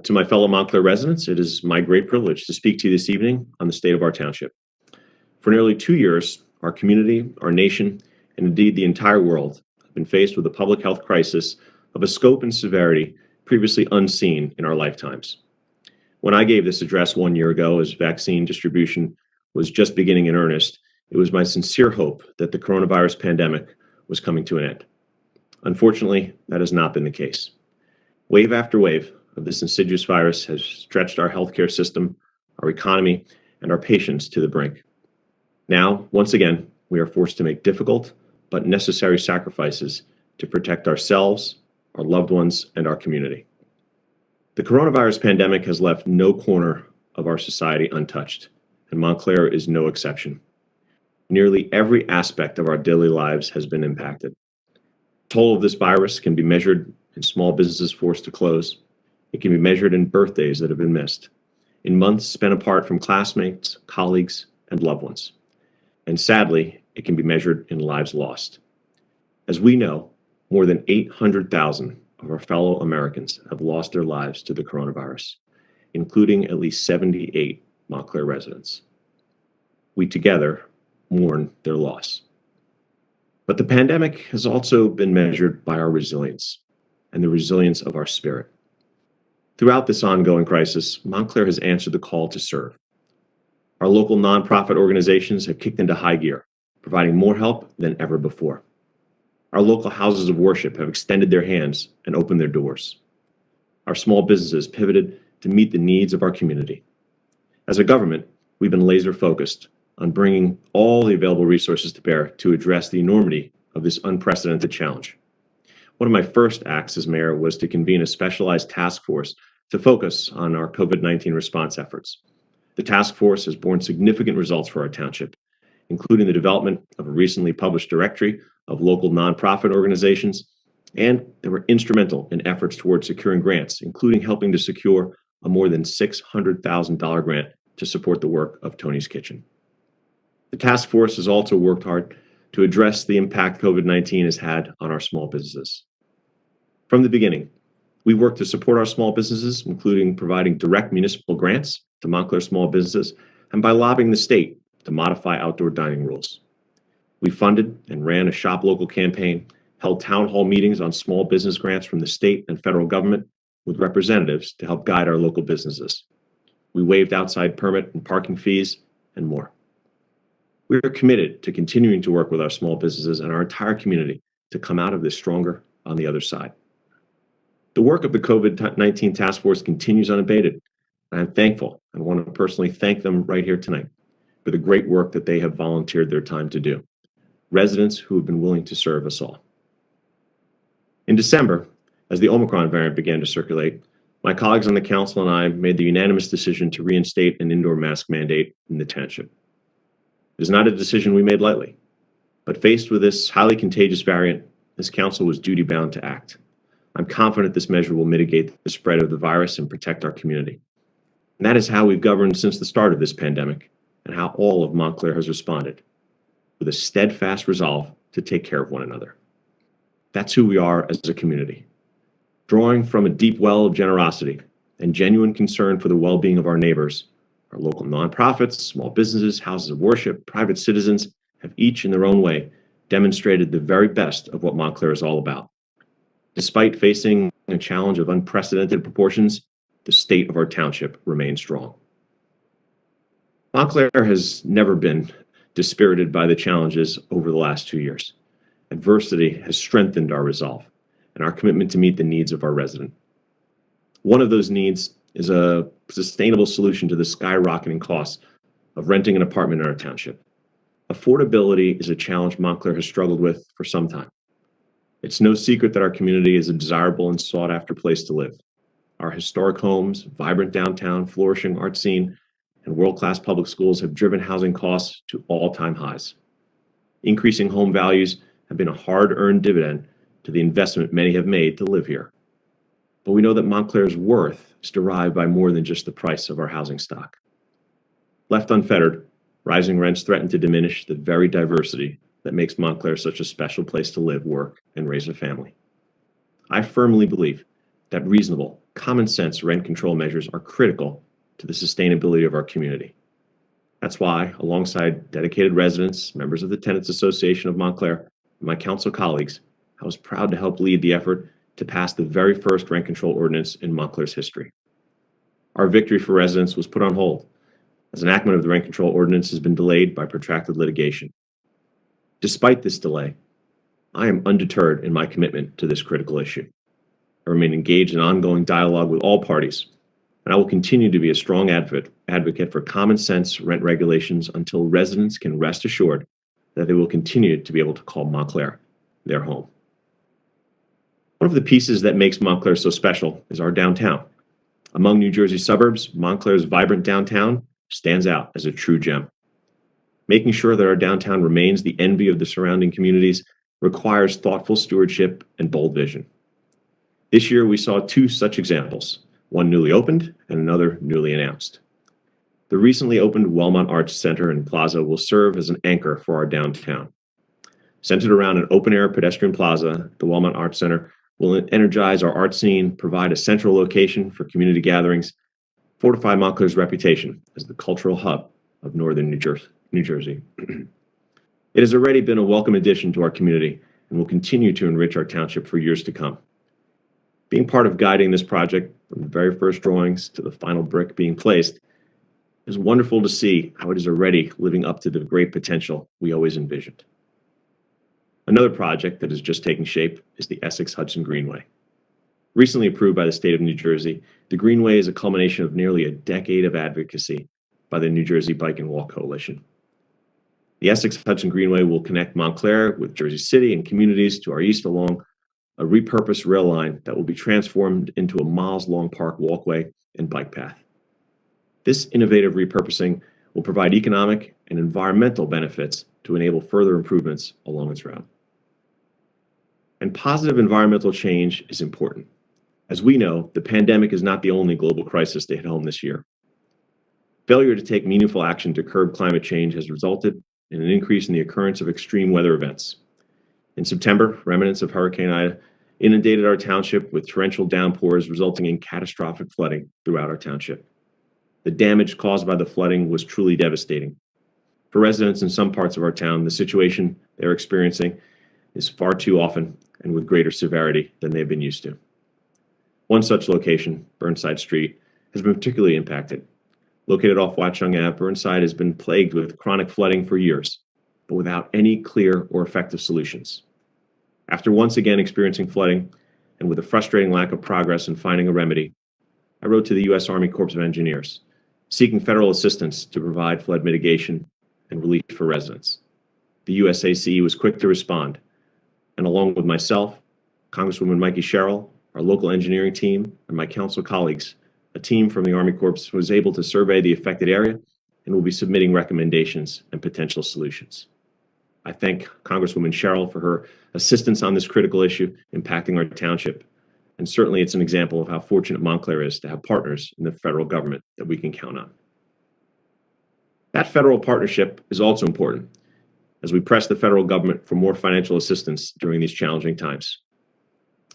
To my fellow Montclair residents, it is my great privilege to speak to you this evening on the state of our township. For nearly 2 years, our community, our nation, and indeed the entire world have been faced with a public health crisis of a scope and severity previously unseen in our lifetimes. When I gave this address 1 year ago, as vaccine distribution was just beginning in earnest, it was my sincere hope that the coronavirus pandemic was coming to an end. Unfortunately, that has not been the case. Wave after wave of this insidious virus has stretched our healthcare system, our economy, and our patients to the brink. Now, once again, we are forced to make difficult but necessary sacrifices to protect ourselves, our loved ones, and our community. The coronavirus pandemic has left no corner of our society untouched, and Montclair is no exception. Nearly every aspect of our daily lives has been impacted. The toll of this virus can be measured in small businesses forced to close. It can be measured in birthdays that have been missed, in months spent apart from classmates, colleagues, and loved ones. And sadly, it can be measured in lives lost. As we know, more than 800,000 of our fellow Americans have lost their lives to the coronavirus, including at least 78 Montclair residents. We together mourn their loss. But the pandemic has also been measured by our resilience and the resilience of our spirit. Throughout this ongoing crisis, Montclair has answered the call to serve. Our local nonprofit organizations have kicked into high gear, providing more help than ever before. Our local houses of worship have extended their hands and opened their doors. Our small businesses pivoted to meet the needs of our community. As a government, we've been laser focused on bringing all the available resources to bear to address the enormity of this unprecedented challenge. One of my first acts as mayor was to convene a specialized task force to focus on our COVID-19 response efforts. The task force has borne significant results for our township, including the development of a recently published directory of local nonprofit organizations, and they were instrumental in efforts towards securing grants, including helping to secure a more than $600,000 grant to support the work of Tony's Kitchen. The task force has also worked hard to address the impact COVID-19 has had on our small businesses. From the beginning, we worked to support our small businesses, including providing direct municipal grants to Montclair small businesses and by lobbying the state to modify outdoor dining rules. We funded and ran a Shop Local campaign, held town hall meetings on small business grants from the state and federal government with representatives to help guide our local businesses. We waived outside permit and parking fees and more. We are committed to continuing to work with our small businesses and our entire community to come out of this stronger on the other side. The work of the COVID-19 task force continues unabated, and I'm thankful and want to personally thank them right here tonight for the great work that they have volunteered their time to do. Residents who have been willing to serve us all. In December, as the Omicron variant began to circulate, my colleagues on the council and I made the unanimous decision to reinstate an indoor mask mandate in the township. It is not a decision we made lightly, but faced with this highly contagious variant, this council was duty-bound to act. I'm confident this measure will mitigate the spread of the virus and protect our community. And that is how we've governed since the start of this pandemic and how all of Montclair has responded, with a steadfast resolve to take care of one another. That's who we are as a community, drawing from a deep well of generosity and genuine concern for the well-being of our neighbors. Our local nonprofits, small businesses, houses of worship, private citizens have each in their own way demonstrated the very best of what Montclair is all about. Despite facing a challenge of unprecedented proportions, the state of our township remains strong. Montclair has never been dispirited by the challenges over the last 2 years. Adversity has strengthened our resolve and our commitment to meet the needs of our residents. One of those needs is a sustainable solution to the skyrocketing costs of renting an apartment in our township. Affordability is a challenge Montclair has struggled with for some time. It's no secret that our community is a desirable and sought-after place to live. Our historic homes, vibrant downtown, flourishing art scene, and world-class public schools have driven housing costs to all-time highs. Increasing home values have been a hard-earned dividend to the investment many have made to live here. But we know that Montclair's worth is derived by more than just the price of our housing stock. Left unfettered, rising rents threaten to diminish the very diversity that makes Montclair such a special place to live, work, and raise a family. I firmly believe that reasonable Common sense rent control measures are critical to the sustainability of our community. That's why, alongside dedicated residents, members of the Tenants Association of Montclair, and my council colleagues, I was proud to help lead the effort to pass the very first rent control ordinance in Montclair's history. Our victory for residents was put on hold, as enactment of the rent control ordinance has been delayed by protracted litigation. Despite this delay, I am undeterred in my commitment to this critical issue. I remain engaged in ongoing dialogue with all parties, and I will continue to be a strong advocate for common sense rent regulations until residents can rest assured that they will continue to be able to call Montclair their home. One of the pieces that makes Montclair so special is our downtown. Among New Jersey suburbs, Montclair's vibrant downtown stands out as a true gem. Making sure that our downtown remains the envy of the surrounding communities requires thoughtful stewardship and bold vision. This year, we saw two such examples, one newly opened and another newly announced. The recently opened Wellmont Arts Center and Plaza will serve as an anchor for our downtown. Centered around an open-air pedestrian plaza, the Wellmont Arts Center will energize our art scene, provide a central location for community gatherings, fortify Montclair's reputation as the cultural hub of northern New Jersey. It has already been a welcome addition to our community and will continue to enrich our township for years to come. Being part of guiding this project from the very first drawings to the final brick being placed, it is wonderful to see how it is already living up to the great potential we always envisioned. Another project that is just taking shape is the Essex Hudson Greenway. Recently approved by the state of New Jersey, the Greenway is a culmination of nearly a decade of advocacy by the New Jersey Bike and Walk Coalition. The Essex Hudson Greenway will connect Montclair with Jersey City and communities to our east along a repurposed rail line that will be transformed into a miles-long park walkway and bike path. This innovative repurposing will provide economic and environmental benefits to enable further improvements along its route. And positive environmental change is important. As we know, the pandemic is not the only global crisis to hit home this year. Failure to take meaningful action to curb climate change has resulted in an increase in the occurrence of extreme weather events. In September, remnants of Hurricane Ida inundated our township with torrential downpours, resulting in catastrophic flooding throughout our township. The damage caused by the flooding was truly devastating. For residents in some parts of our town, the situation they're experiencing is far too often and with greater severity than they've been used to. One such location, Burnside Street, has been particularly impacted. Located off Watchung Ave, Burnside has been plagued with chronic flooding for years, but without any clear or effective solutions. After once again experiencing flooding, and with a frustrating lack of progress in finding a remedy, I wrote to the U.S. Army Corps of Engineers, seeking federal assistance to provide flood mitigation and relief for residents. The USAC was quick to respond, and along with myself, Congresswoman Mikey Sherrill, our local engineering team, and my council colleagues, a team from the Army Corps was able to survey the affected area and will be submitting recommendations and potential solutions. I thank Congresswoman Sherrill for her assistance on this critical issue impacting our township, and certainly it's an example of how fortunate Montclair is to have partners in the federal government that we can count on. That federal partnership is also important as we press the federal government for more financial assistance during these challenging times.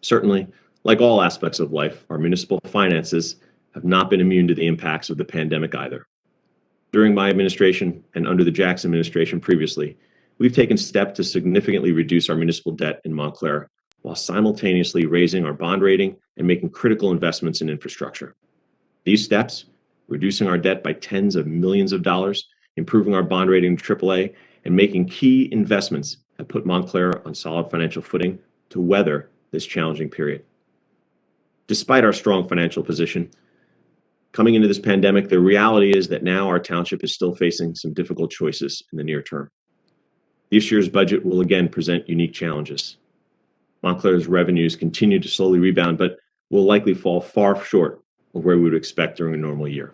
Certainly, like all aspects of life, our municipal finances have not been immune to the impacts of the pandemic either. During my administration and under the Jackson administration previously, we've taken steps to significantly reduce our municipal debt in Montclair while simultaneously raising our bond rating and making critical investments in infrastructure. These steps, reducing our debt by tens of millions of dollars, improving our bond rating to AAA, and making key investments, have put Montclair on solid financial footing to weather this challenging period. Despite our strong financial position, coming into this pandemic, the reality is that now our township is still facing some difficult choices in the near term. This year's budget will again present unique challenges. Montclair's revenues continue to slowly rebound, but will likely fall far short of where we would expect during a normal year.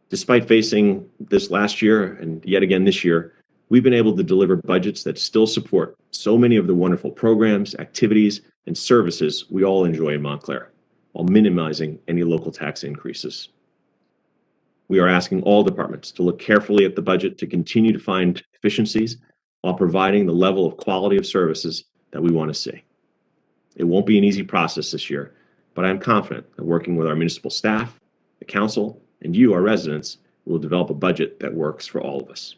Despite facing this last year and yet again this year, we've been able to deliver budgets that still support so many of the wonderful programs, activities, and services we all enjoy in Montclair, while minimizing any local tax increases. We are asking all departments to look carefully at the budget to continue to find efficiencies while providing the level of quality of services that we want to see. It won't be an easy process this year, but I am confident that working with our municipal staff, the council, and you, our residents, we will develop a budget that works for all of us.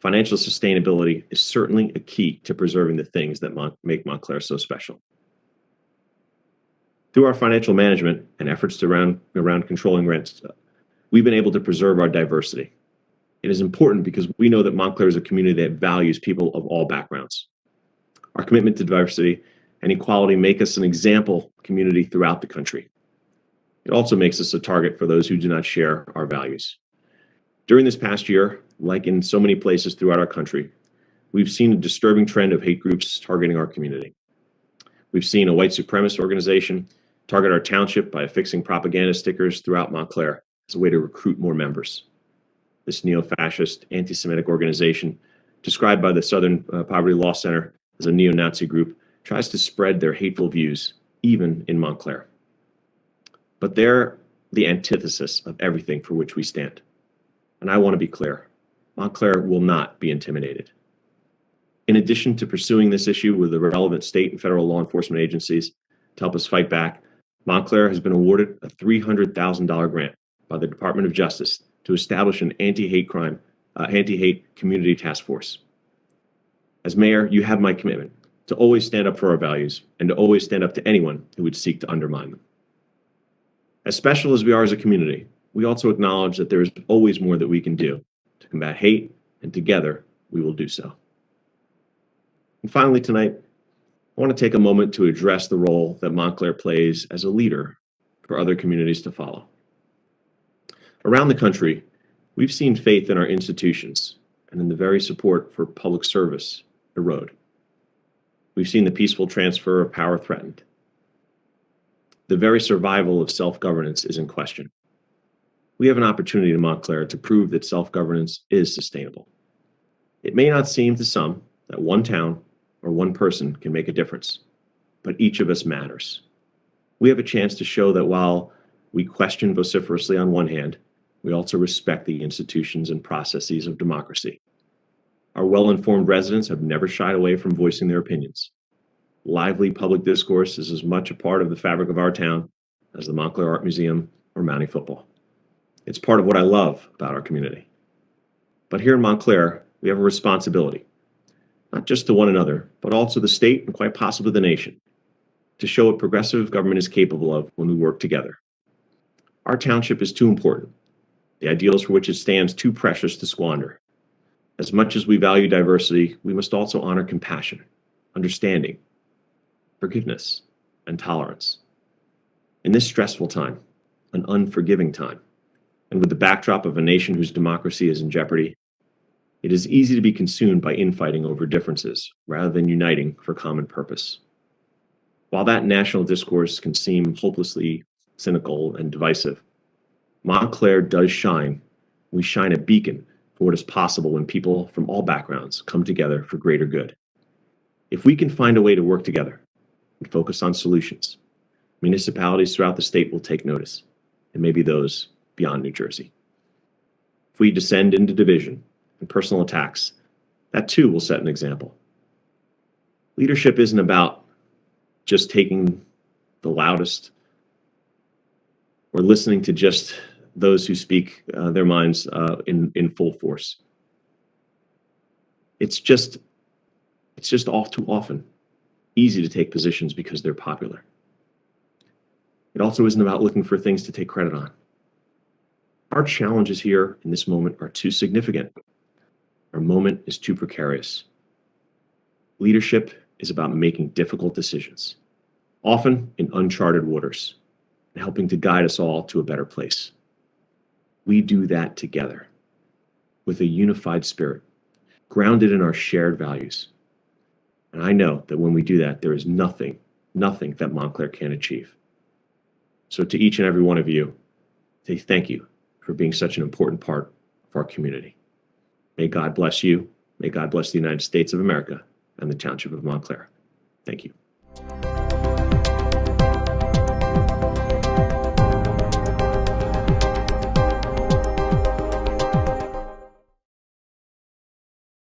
Financial sustainability is certainly a key to preserving the things that make Montclair so special. Through our financial management and efforts around controlling rents, we've been able to preserve our diversity. It is important because we know that Montclair is a community that values people of all backgrounds. Our commitment to diversity and equality make us an example community throughout the country. It also makes us a target for those who do not share our values. During this past year, like in so many places throughout our country, we've seen a disturbing trend of hate groups targeting our community. We've seen a white supremacist organization target our township by affixing propaganda stickers throughout Montclair as a way to recruit more members. This neo-fascist, anti-Semitic organization, described by the Southern Poverty Law Center as a neo-Nazi group, tries to spread their hateful views, even in Montclair. But they're the antithesis of everything for which we stand. And I want to be clear, Montclair will not be intimidated. In addition to pursuing this issue with the relevant state and federal law enforcement agencies to help us fight back, Montclair has been awarded a $300,000 grant by the Department of Justice to establish an anti-hate community task force. As mayor, you have my commitment to always stand up for our values and to always stand up to anyone who would seek to undermine them. As special as we are as a community, we also acknowledge that there is always more that we can do to combat hate, and together we will do so. And finally tonight, I want to take a moment to address the role that Montclair plays as a leader for other communities to follow. Around the country, we've seen faith in our institutions and in the very support for public service erode. We've seen the peaceful transfer of power threatened. The very survival of self-governance is in question. We have an opportunity in Montclair to prove that self-governance is sustainable. It may not seem to some that one town or one person can make a difference, but each of us matters. We have a chance to show that while we question vociferously on one hand, we also respect the institutions and processes of democracy. Our well-informed residents have never shied away from voicing their opinions. Lively public discourse is as much a part of the fabric of our town as the Montclair Art Museum or Mountie football. It's part of what I love about our community. But here in Montclair, we have a responsibility, not just to one another, but also the state and quite possibly the nation, to show what progressive government is capable of when we work together. Our township is too important, the ideals for which it stands too precious to squander. As much as we value diversity, we must also honor compassion, understanding, forgiveness, and tolerance. In this stressful time, an unforgiving time, and with the backdrop of a nation whose democracy is in jeopardy, it is easy to be consumed by infighting over differences rather than uniting for common purpose. While that national discourse can seem hopelessly cynical and divisive, Montclair does shine. We shine a beacon for what is possible when people from all backgrounds come together for greater good. If we can find a way to work together and focus on solutions, municipalities throughout the state will take notice, and maybe those beyond New Jersey. If we descend into division and personal attacks, that too will set an example. Leadership isn't about just taking the loudest or listening to just those who speak their minds in full force. It's just all too often easy to take positions because they're popular. It also isn't about looking for things to take credit on. Our challenges here in this moment are too significant. Our moment is too precarious. Leadership is about making difficult decisions, often in uncharted waters, and helping to guide us all to a better place. We do that together with a unified spirit, grounded in our shared values. And I know that when we do that, there is nothing that Montclair can't achieve. So to each and every one of you, say thank you for being such an important part of our community. May God bless you. May God bless the United States of America and the Township of Montclair. Thank you.